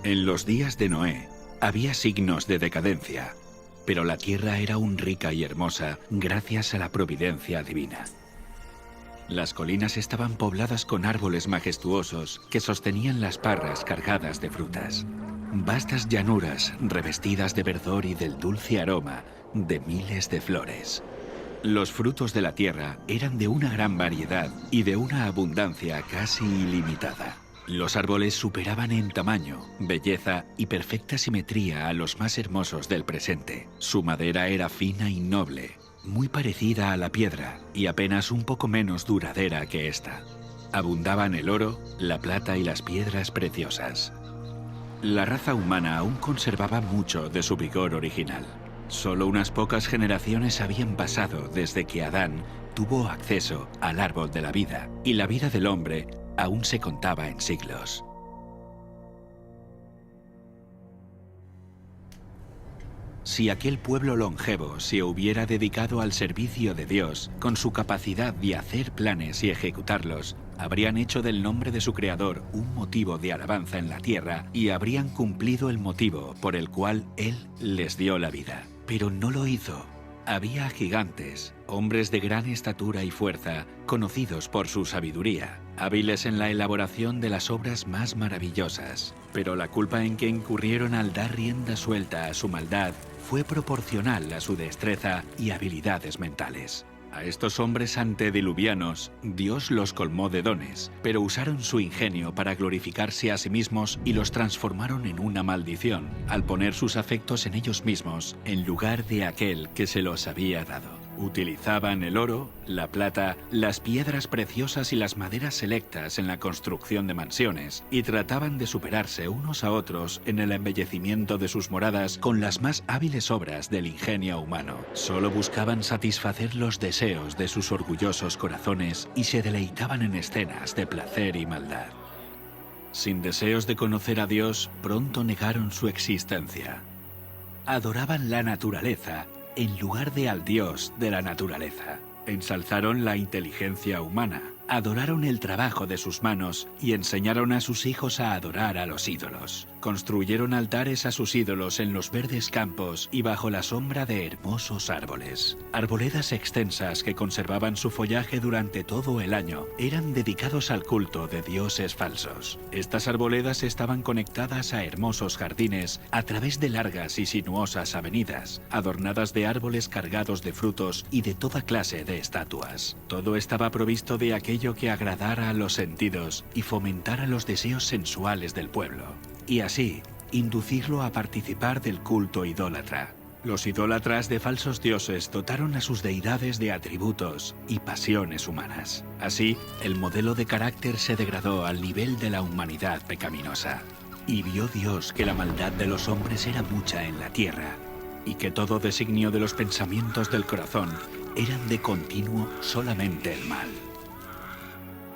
En los días de Noé había signos de decadencia, pero la tierra era aún rica y hermosa gracias a la providencia divina. Las colinas estaban pobladas con árboles majestuosos que sostenían las parras cargadas de frutas. Vastas llanuras revestidas de verdor y del dulce aroma de miles de flores. Los frutos de la tierra eran de una gran variedad y de una abundancia casi ilimitada. Los árboles superaban en tamaño, belleza y perfecta simetría a los más hermosos del presente. Su madera era fina y noble, muy parecida a la piedra y apenas un poco menos duradera que esta. Abundaban el oro, la plata y las piedras preciosas. La raza humana aún conservaba mucho de su vigor original. Solo unas pocas generaciones habían pasado desde que Adán tuvo acceso al árbol de la vida, y la vida del hombre aún se contaba en siglos. Si aquel pueblo longevo se hubiera dedicado al servicio de Dios, con su capacidad de hacer planes y ejecutarlos, habrían hecho del nombre de su creador un motivo de alabanza en la tierra y habrían cumplido el motivo por el cual Él les dio la vida. Pero no lo hizo. Había gigantes, hombres de gran estatura y fuerza, conocidos por su sabiduría, hábiles en la elaboración de las obras más maravillosas. Pero la culpa en que incurrieron al dar rienda suelta a su maldad fue proporcional a su destreza y habilidades mentales. A estos hombres antediluvianos, Dios los colmó de dones, pero usaron su ingenio para glorificarse a sí mismos y los transformaron en una maldición, al poner sus afectos en ellos mismos, en lugar de aquel que se los había dado. Utilizaban el oro, la plata, las piedras preciosas y las maderas selectas en la construcción de mansiones, y trataban de superarse unos a otros en el embellecimiento de sus moradas con las más hábiles obras del ingenio humano. Solo buscaban satisfacer los deseos de sus orgullosos corazones y se deleitaban en escenas de placer y maldad. Sin deseos de conocer a Dios, pronto negaron su existencia. Adoraban la naturaleza en lugar de al Dios de la naturaleza. Ensalzaron la inteligencia humana, adoraron el trabajo de sus manos y enseñaron a sus hijos a adorar a los ídolos. Construyeron altares a sus ídolos en los verdes campos y bajo la sombra de hermosos árboles. Arboledas extensas que conservaban su follaje durante todo el año eran dedicados al culto de dioses falsos. Estas arboledas estaban conectadas a hermosos jardines a través de largas y sinuosas avenidas, adornadas de árboles cargados de frutos y de toda clase de estatuas. Todo estaba provisto de aquello que agradara a los sentidos y fomentara los deseos sensuales del pueblo, y así inducirlo a participar del culto idólatra. Los idólatras de falsos dioses dotaron a sus deidades de atributos y pasiones humanas. Así, el modelo de carácter se degradó al nivel de la humanidad pecaminosa. Y vio Dios que la maldad de los hombres era mucha en la tierra, y que todo designio de los pensamientos del corazón eran de continuo solamente el mal.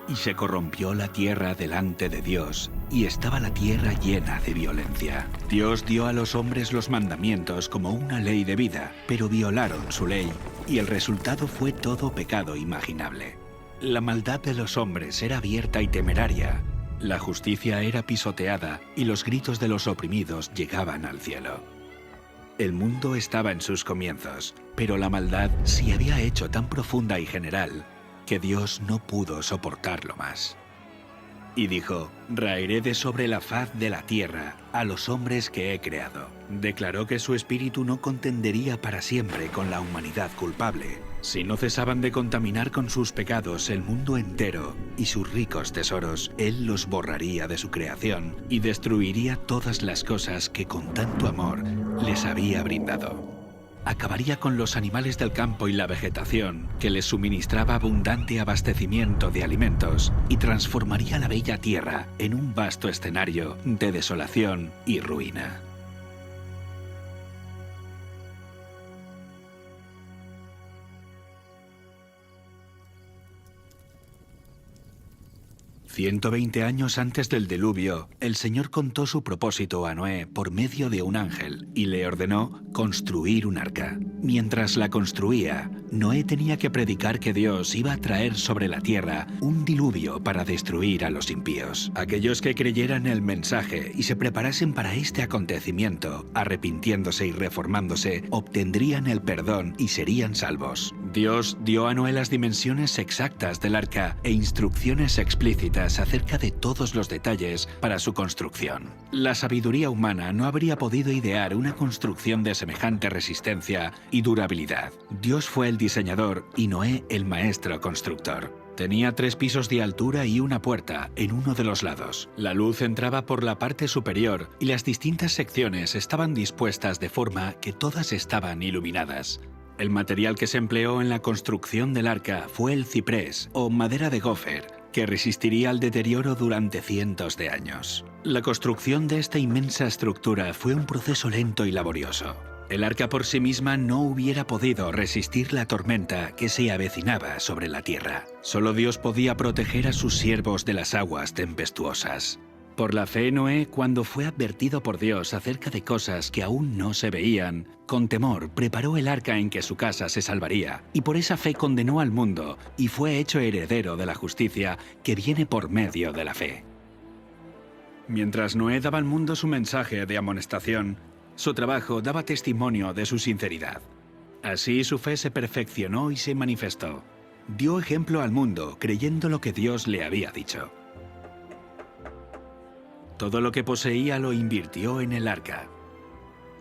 Y se corrompió la tierra delante de Dios, y estaba la tierra llena de violencia. Dios dio a los hombres los mandamientos como una ley de vida, pero violaron su ley, y el resultado fue todo pecado imaginable. La maldad de los hombres era abierta y temeraria, la justicia era pisoteada, y los gritos de los oprimidos llegaban al cielo. El mundo estaba en sus comienzos, pero la maldad se había hecho tan profunda y general que Dios no pudo soportarlo más. Y dijo: raeré de sobre la faz de la tierra a los hombres que he creado. Declaró que su espíritu no contendería para siempre con la humanidad culpable. Si no cesaban de contaminar con sus pecados el mundo entero y sus ricos tesoros, Él los borraría de su creación y destruiría todas las cosas que con tanto amor les había brindado. Acabaría con los animales del campo y la vegetación, que les suministraba abundante abastecimiento de alimentos, y transformaría la bella tierra en un vasto escenario de desolación y ruina. 120 años antes del diluvio, el Señor contó su propósito a Noé por medio de un ángel y le ordenó construir un arca. Mientras la construía, Noé tenía que predicar que Dios iba a traer sobre la tierra un diluvio para destruir a los impíos. Aquellos que creyeran el mensaje y se preparasen para este acontecimiento, arrepintiéndose y reformándose, obtendrían el perdón y serían salvos. Dios dio a Noé las dimensiones exactas del arca e instrucciones explícitas acerca de todos los detalles para su construcción. La sabiduría humana no habría podido idear una construcción de semejante resistencia y durabilidad. Dios fue el diseñador y Noé el maestro constructor. Tenía 3 pisos de altura y una puerta en uno de los lados. La luz entraba por la parte superior y las distintas secciones estaban dispuestas de forma que todas estaban iluminadas. El material que se empleó en la construcción del arca fue el ciprés o madera de gofer, que resistiría al deterioro durante cientos de años. La construcción de esta inmensa estructura fue un proceso lento y laborioso. El arca por sí misma no hubiera podido resistir la tormenta que se avecinaba sobre la tierra. Solo Dios podía proteger a sus siervos de las aguas tempestuosas. Por la fe, Noé, cuando fue advertido por Dios acerca de cosas que aún no se veían, con temor preparó el arca en que su casa se salvaría, y por esa fe condenó al mundo y fue hecho heredero de la justicia que viene por medio de la fe. Mientras Noé daba al mundo su mensaje de amonestación, su trabajo daba testimonio de su sinceridad. Así su fe se perfeccionó y se manifestó. Dio ejemplo al mundo creyendo lo que Dios le había dicho. Todo lo que poseía lo invirtió en el arca.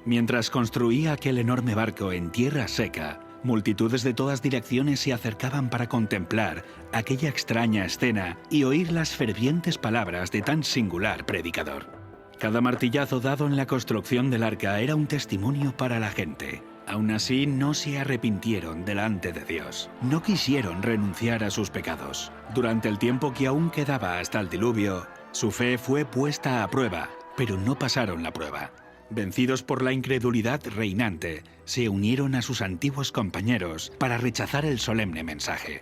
Mientras construía aquel enorme barco en tierra seca, multitudes de todas direcciones se acercaban para contemplar aquella extraña escena y oír las fervientes palabras de tan singular predicador. Cada martillazo dado en la construcción del arca era un testimonio para la gente. Aún así, no se arrepintieron delante de Dios. No quisieron renunciar a sus pecados. Durante el tiempo que aún quedaba hasta el diluvio, su fe fue puesta a prueba, pero no pasaron la prueba. Vencidos por la incredulidad reinante, se unieron a sus antiguos compañeros para rechazar el solemne mensaje.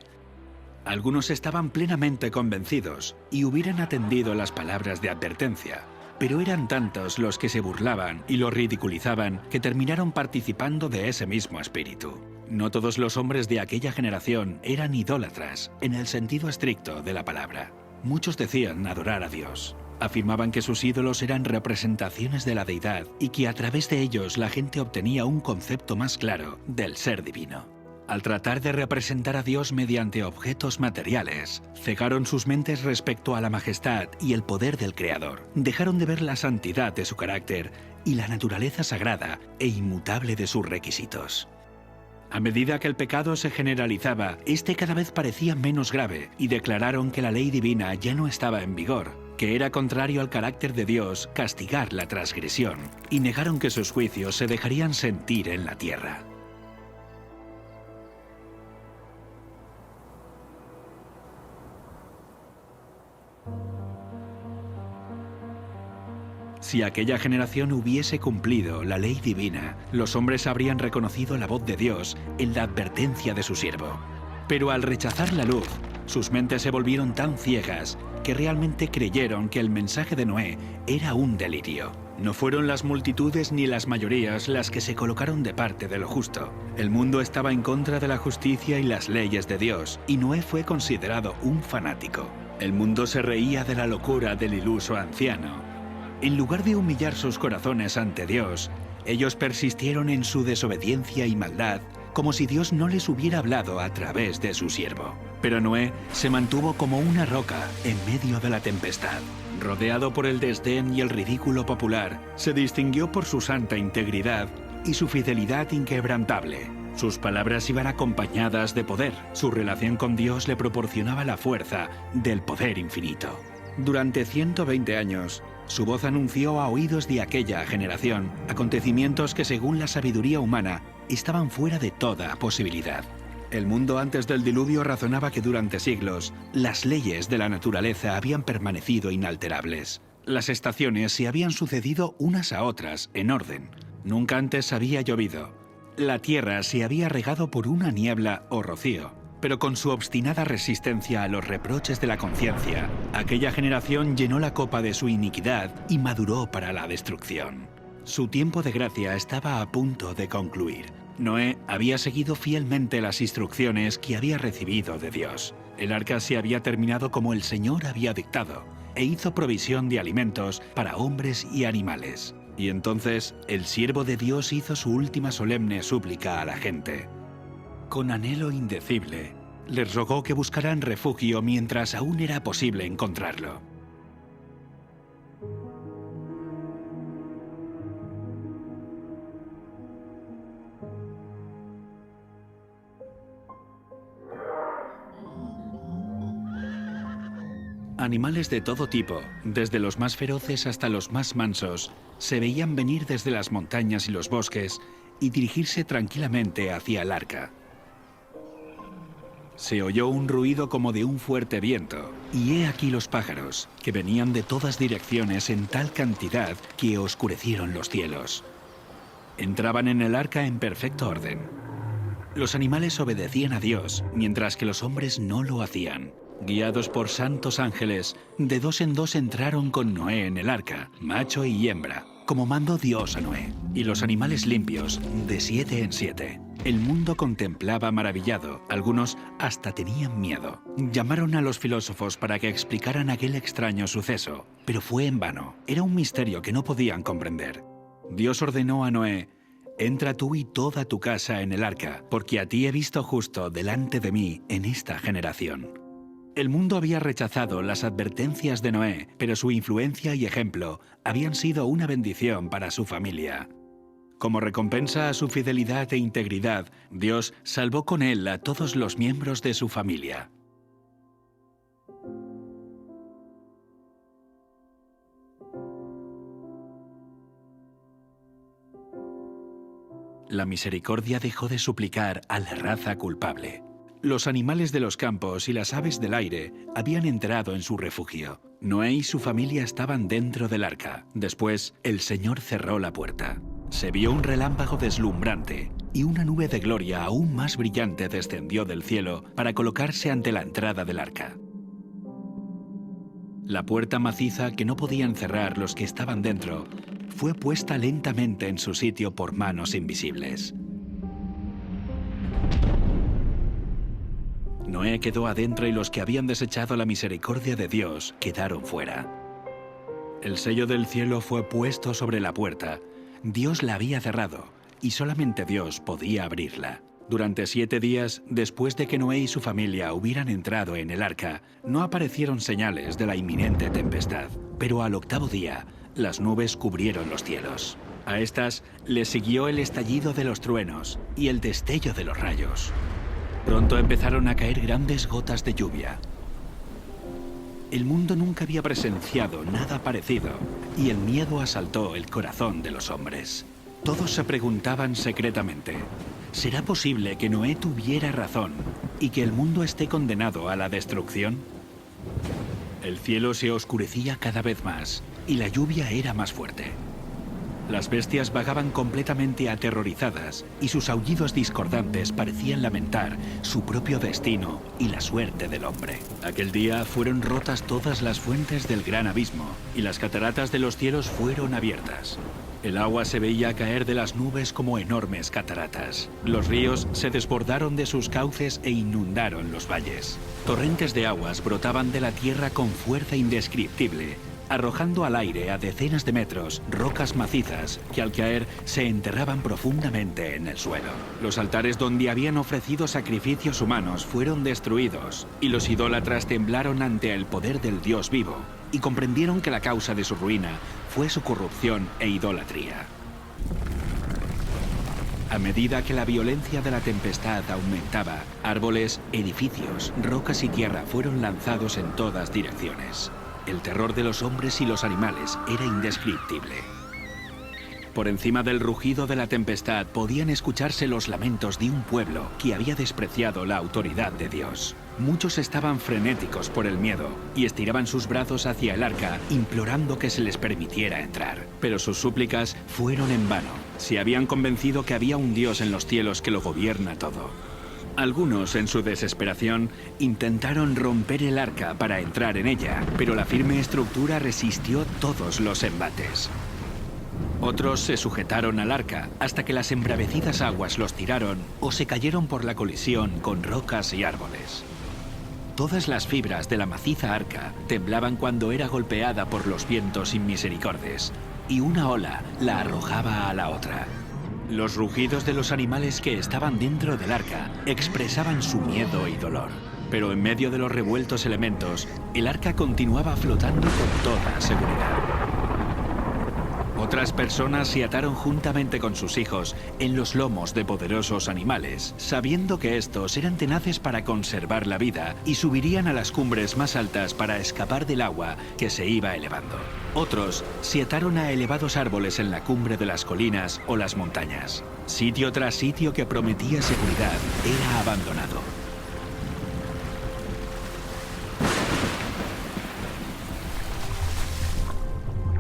Algunos estaban plenamente convencidos y hubieran atendido las palabras de advertencia, pero eran tantos los que se burlaban y lo ridiculizaban que terminaron participando de ese mismo espíritu. No todos los hombres de aquella generación eran idólatras, en el sentido estricto de la palabra. Muchos decían adorar a Dios. Afirmaban que sus ídolos eran representaciones de la deidad y que a través de ellos la gente obtenía un concepto más claro del ser divino. Al tratar de representar a Dios mediante objetos materiales, cegaron sus mentes respecto a la majestad y el poder del Creador. Dejaron de ver la santidad de su carácter y la naturaleza sagrada e inmutable de sus requisitos. A medida que el pecado se generalizaba, este cada vez parecía menos grave y declararon que la ley divina ya no estaba en vigor, que era contrario al carácter de Dios castigar la transgresión, y negaron que sus juicios se dejarían sentir en la tierra. Si aquella generación hubiese cumplido la ley divina, los hombres habrían reconocido la voz de Dios en la advertencia de su siervo. Pero al rechazar la luz, sus mentes se volvieron tan ciegas que realmente creyeron que el mensaje de Noé era un delirio. No fueron las multitudes ni las mayorías las que se colocaron de parte de lo justo. El mundo estaba en contra de la justicia y las leyes de Dios, y Noé fue considerado un fanático. El mundo se reía de la locura del iluso anciano. En lugar de humillar sus corazones ante Dios, ellos persistieron en su desobediencia y maldad, como si Dios no les hubiera hablado a través de su siervo. Pero Noé se mantuvo como una roca en medio de la tempestad. Rodeado por el desdén y el ridículo popular, se distinguió por su santa integridad y su fidelidad inquebrantable. Sus palabras iban acompañadas de poder. Su relación con Dios le proporcionaba la fuerza del poder infinito. Durante 120 años, su voz anunció a oídos de aquella generación acontecimientos que, según la sabiduría humana, estaban fuera de toda posibilidad. El mundo antes del diluvio razonaba que durante siglos las leyes de la naturaleza habían permanecido inalterables. Las estaciones se habían sucedido unas a otras en orden. Nunca antes había llovido. La tierra se había regado por una niebla o rocío. Pero con su obstinada resistencia a los reproches de la conciencia, aquella generación llenó la copa de su iniquidad y maduró para la destrucción. Su tiempo de gracia estaba a punto de concluir. Noé había seguido fielmente las instrucciones que había recibido de Dios. El arca se había terminado como el Señor había dictado, e hizo provisión de alimentos para hombres y animales. Y entonces el siervo de Dios hizo su última solemne súplica a la gente. Con anhelo indecible, les rogó que buscaran refugio mientras aún era posible encontrarlo. Animales de todo tipo, desde los más feroces hasta los más mansos, se veían venir desde las montañas y los bosques y dirigirse tranquilamente hacia el arca. Se oyó un ruido como de un fuerte viento, y he aquí los pájaros, que venían de todas direcciones en tal cantidad que oscurecieron los cielos. Entraban en el arca en perfecto orden. Los animales obedecían a Dios, mientras que los hombres no lo hacían. Guiados por santos ángeles, de dos en dos entraron con Noé en el arca, macho y hembra, como mandó Dios a Noé, y los animales limpios, de 7 en 7. El mundo contemplaba maravillado, algunos hasta tenían miedo. Llamaron a los filósofos para que explicaran aquel extraño suceso, pero fue en vano. Era un misterio que no podían comprender. Dios ordenó a Noé: «Entra tú y toda tu casa en el arca, porque a ti he visto justo delante de mí en esta generación». El mundo había rechazado las advertencias de Noé, pero su influencia y ejemplo habían sido una bendición para su familia. Como recompensa a su fidelidad e integridad, Dios salvó con él a todos los miembros de su familia. La misericordia dejó de suplicar a la raza culpable. Los animales de los campos y las aves del aire habían entrado en su refugio. Noé y su familia estaban dentro del arca. Después, el Señor cerró la puerta. Se vio un relámpago deslumbrante y una nube de gloria aún más brillante descendió del cielo para colocarse ante la entrada del arca. La puerta maciza que no podían cerrar los que estaban dentro fue puesta lentamente en su sitio por manos invisibles. Noé quedó adentro y los que habían desechado la misericordia de Dios quedaron fuera. El sello del cielo fue puesto sobre la puerta. Dios la había cerrado y solamente Dios podía abrirla. Durante 7 días, después de que Noé y su familia hubieran entrado en el arca, no aparecieron señales de la inminente tempestad. Pero al 8º día, las nubes cubrieron los cielos. A estas le siguió el estallido de los truenos y el destello de los rayos. Pronto empezaron a caer grandes gotas de lluvia. El mundo nunca había presenciado nada parecido y el miedo asaltó el corazón de los hombres. Todos se preguntaban secretamente: ¿será posible que Noé tuviera razón y que el mundo esté condenado a la destrucción? El cielo se oscurecía cada vez más y la lluvia era más fuerte. Las bestias vagaban completamente aterrorizadas y sus aullidos discordantes parecían lamentar su propio destino y la suerte del hombre. Aquel día fueron rotas todas las fuentes del gran abismo y las cataratas de los cielos fueron abiertas. El agua se veía caer de las nubes como enormes cataratas. Los ríos se desbordaron de sus cauces e inundaron los valles. Torrentes de aguas brotaban de la tierra con fuerza indescriptible, arrojando al aire a decenas de metros rocas macizas que al caer se enterraban profundamente en el suelo. Los altares donde habían ofrecido sacrificios humanos fueron destruidos y los idólatras temblaron ante el poder del Dios vivo y comprendieron que la causa de su ruina fue su corrupción e idolatría. A medida que la violencia de la tempestad aumentaba, árboles, edificios, rocas y tierra fueron lanzados en todas direcciones. El terror de los hombres y los animales era indescriptible. Por encima del rugido de la tempestad podían escucharse los lamentos de un pueblo que había despreciado la autoridad de Dios. Muchos estaban frenéticos por el miedo y estiraban sus brazos hacia el arca, implorando que se les permitiera entrar. Pero sus súplicas fueron en vano. Se habían convencido que había un Dios en los cielos que lo gobierna todo. Algunos, en su desesperación, intentaron romper el arca para entrar en ella, pero la firme estructura resistió todos los embates. Otros se sujetaron al arca hasta que las embravecidas aguas los tiraron o se cayeron por la colisión con rocas y árboles. Todas las fibras de la maciza arca temblaban cuando era golpeada por los vientos inmisericordes, y una ola la arrojaba a la otra. Los rugidos de los animales que estaban dentro del arca expresaban su miedo y dolor. Pero en medio de los revueltos elementos, el arca continuaba flotando con toda seguridad. Otras personas se ataron juntamente con sus hijos en los lomos de poderosos animales, sabiendo que estos eran tenaces para conservar la vida y subirían a las cumbres más altas para escapar del agua que se iba elevando. Otros se ataron a elevados árboles en la cumbre de las colinas o las montañas. Sitio tras sitio que prometía seguridad era abandonado.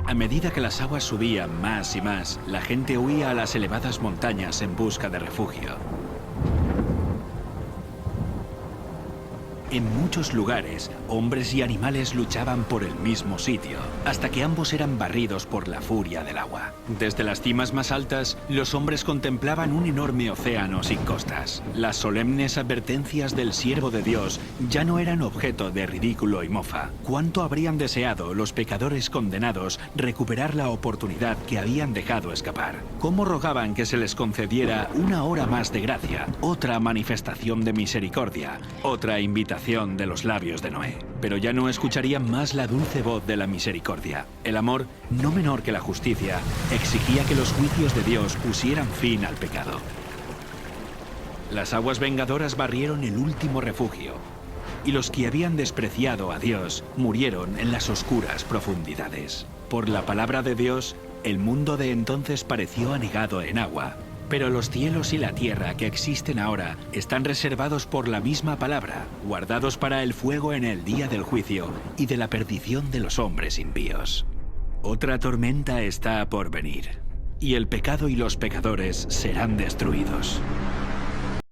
A medida que las aguas subían más y más, la gente huía a las elevadas montañas en busca de refugio. En muchos lugares, hombres y animales luchaban por el mismo sitio, hasta que ambos eran barridos por la furia del agua. Desde las cimas más altas, los hombres contemplaban un enorme océano sin costas. Las solemnes advertencias del siervo de Dios ya no eran objeto de ridículo y mofa. ¿Cuánto habrían deseado los pecadores condenados recuperar la oportunidad que habían dejado escapar? ¿Cómo rogaban que se les concediera una hora más de gracia, otra manifestación de misericordia, otra invitación de los labios de Noé? Pero ya no escucharían más la dulce voz de la misericordia. El amor, no menor que la justicia, exigía que los juicios de Dios pusieran fin al pecado. Las aguas vengadoras barrieron el último refugio, y los que habían despreciado a Dios murieron en las oscuras profundidades. Por la palabra de Dios, el mundo de entonces pareció anegado en agua. Pero los cielos y la tierra que existen ahora están reservados por la misma palabra, guardados para el fuego en el día del juicio y de la perdición de los hombres impíos. Otra tormenta está por venir, y el pecado y los pecadores serán destruidos.